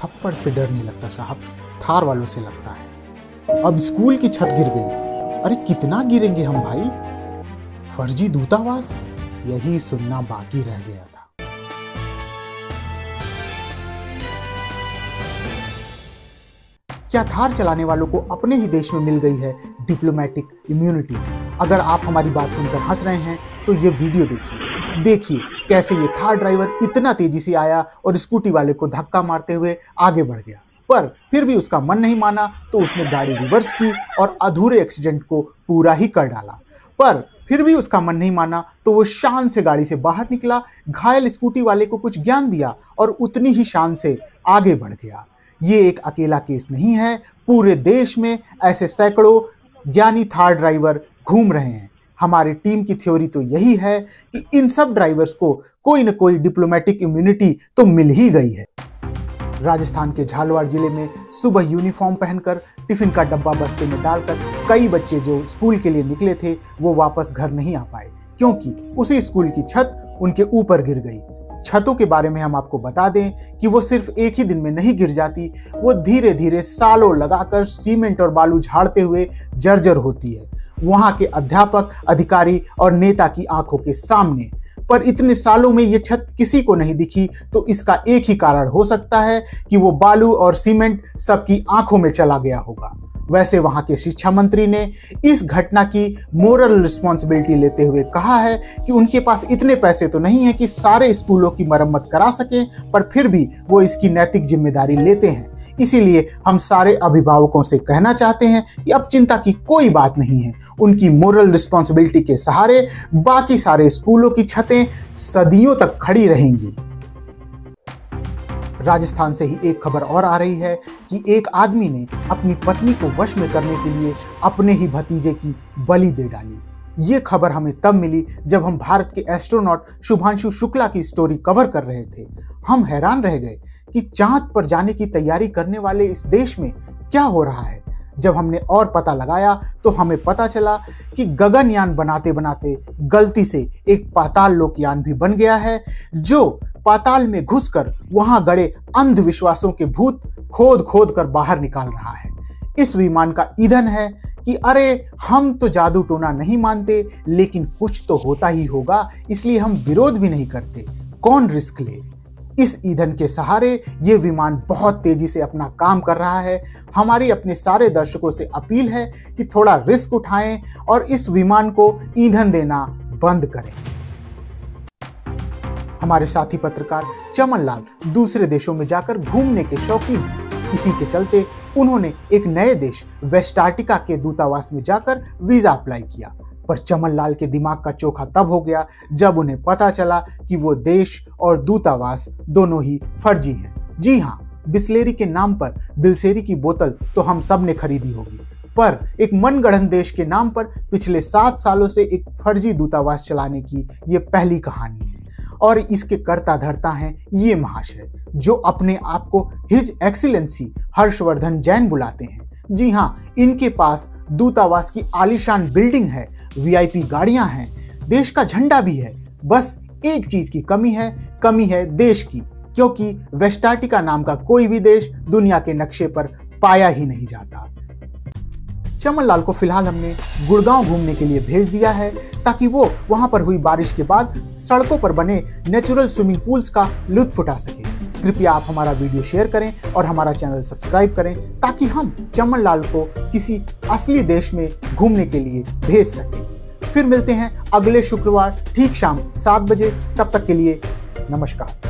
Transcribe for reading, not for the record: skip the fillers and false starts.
थप्पड़ से डर नहीं लगता साहब, थार वालों से लगता है। अब स्कूल की छत गिर गई। अरे कितना गिरेंगे हम भाई। फर्जी दूतावास, यही सुनना बाकी रह गया था। क्या थार चलाने वालों को अपने ही देश में मिल गई है डिप्लोमेटिक इम्यूनिटी? अगर आप हमारी बात सुनकर हंस रहे हैं तो ये वीडियो देखिए कैसे ये थार ड्राइवर इतना तेजी से आया और स्कूटी वाले को धक्का मारते हुए आगे बढ़ गया। पर फिर भी उसका मन नहीं माना तो उसने गाड़ी रिवर्स की और अधूरे एक्सीडेंट को पूरा ही कर डाला। पर फिर भी उसका मन नहीं माना तो वो शान से गाड़ी से बाहर निकला, घायल स्कूटी वाले को कुछ ज्ञान दिया और उतनी ही शान से आगे बढ़ गया। ये एक अकेला केस नहीं है, पूरे देश में ऐसे सैकड़ों ज्ञानी थार ड्राइवर घूम रहे हैं। हमारी टीम की थ्योरी तो यही है कि इन सब ड्राइवर्स को कोई न कोई डिप्लोमेटिक इम्यूनिटी तो मिल ही गई है। राजस्थान के झालावाड़ जिले में सुबह यूनिफॉर्म पहनकर टिफिन का डब्बा बस्ते में डालकर कई बच्चे जो स्कूल के लिए निकले थे वो वापस घर नहीं आ पाए, क्योंकि उसी स्कूल की छत उनके ऊपर गिर गई। छतों के बारे में हम आपको बता दें कि वो सिर्फ एक ही दिन में नहीं गिर जाती, वो धीरे धीरे सालों लगाकर सीमेंट और बालू झाड़ते हुए जर्जर होती है, वहां के अध्यापक, अधिकारी और नेता की आंखों के सामने। पर इतने सालों में ये छत किसी को नहीं दिखी, तो इसका एक ही कारण हो सकता है कि वो बालू और सीमेंट सबकी आंखों में चला गया होगा। वैसे वहां के शिक्षा मंत्री ने इस घटना की मोरल रिस्पॉन्सिबिलिटी लेते हुए कहा है कि उनके पास इतने पैसे तो नहीं है कि सारे स्कूलों की मरम्मत करा सकें, पर फिर भी वो इसकी नैतिक जिम्मेदारी लेते हैं। इसीलिए हम सारे अभिभावकों से कहना चाहते हैं कि अब चिंता की कोई बात नहीं है। उनकी मोरल रिस्पॉन्सिबिलिटी के सहारे बाकी सारे स्कूलों की छतें सदियों तक खड़ी रहेंगी। राजस्थान से ही एक खबर और आ रही है कि एक आदमी ने अपनी पत्नी को वश में करने के लिए अपने ही भतीजे की बलि दे डाली। ये खबर हमें तब मिली जब हम भारत के एस्ट्रोनॉट शुभांशु शुक्ला की स्टोरी कवर कर रहे थे। हम हैरान रह गए कि चांद पर जाने की तैयारी करने वाले इस देश में क्या हो रहा है। जब हमने और पता लगाया तो हमें पता चला कि गगनयान बनाते बनाते गलती से एक पाताल लोकयान भी बन गया है, जो पाताल में घुसकर वहां गड़े अंधविश्वासों के भूत खोद खोद कर बाहर निकाल रहा है। इस विमान का ईंधन है कि अरे हम तो जादू टोना नहीं मानते, लेकिन कुछ तो होता ही होगा, इसलिए हम विरोध भी नहीं करते, कौन रिस्क ले। इस ईंधन के सहारे ये विमान बहुत तेजी से अपना काम कर रहा है। हमारी अपने सारे दर्शकों से अपील है कि थोड़ा रिस्क उठाएं और इस विमान को ईंधन देना बंद करें। हमारे साथी पत्रकार चमन लाल दूसरे देशों में जाकर घूमने के शौकीन हैं। इसी के चलते उन्होंने एक नए देश वेस्टार्टिका के दूतावास में जाकर वीजा अप्लाई किया। पर चमन लाल के दिमाग का चोखा तब हो गया जब उन्हें पता चला कि वो देश और दूतावास दोनों ही फर्जी हैं। जी हाँ, बिस्लेरी के नाम पर बिल्सेरी की बोतल तो हम सब ने खरीदी होगी, पर एक मनगढ़ंत देश के नाम पर पिछले 7 सालों से एक फर्जी दूतावास चलाने की ये पहली कहानी है। और इसके कर्ता धर्ता हैं ये महाशय, जो अपने आप को हिज एक्सीलेंसी हर्षवर्धन जैन बुलाते हैं। जी हाँ, इनके पास दूतावास की आलीशान बिल्डिंग है, वीआईपी गाड़ियां हैं, देश का झंडा भी है। बस एक चीज की कमी है देश की, क्योंकि वेस्टार्टिका नाम का कोई भी देश दुनिया के नक्शे पर पाया ही नहीं जाता। चमन लाल को फिलहाल हमने गुड़गांव घूमने के लिए भेज दिया है, ताकि वो वहां पर हुई बारिश के बाद सड़कों पर बने नेचुरल स्विमिंग पूल्स का लुत्फ उठा सके। कृपया आप हमारा वीडियो शेयर करें और हमारा चैनल सब्सक्राइब करें, ताकि हम चमन लाल को किसी असली देश में घूमने के लिए भेज सकें। फिर मिलते हैं अगले शुक्रवार ठीक शाम 7 बजे। तब तक के लिए नमस्कार।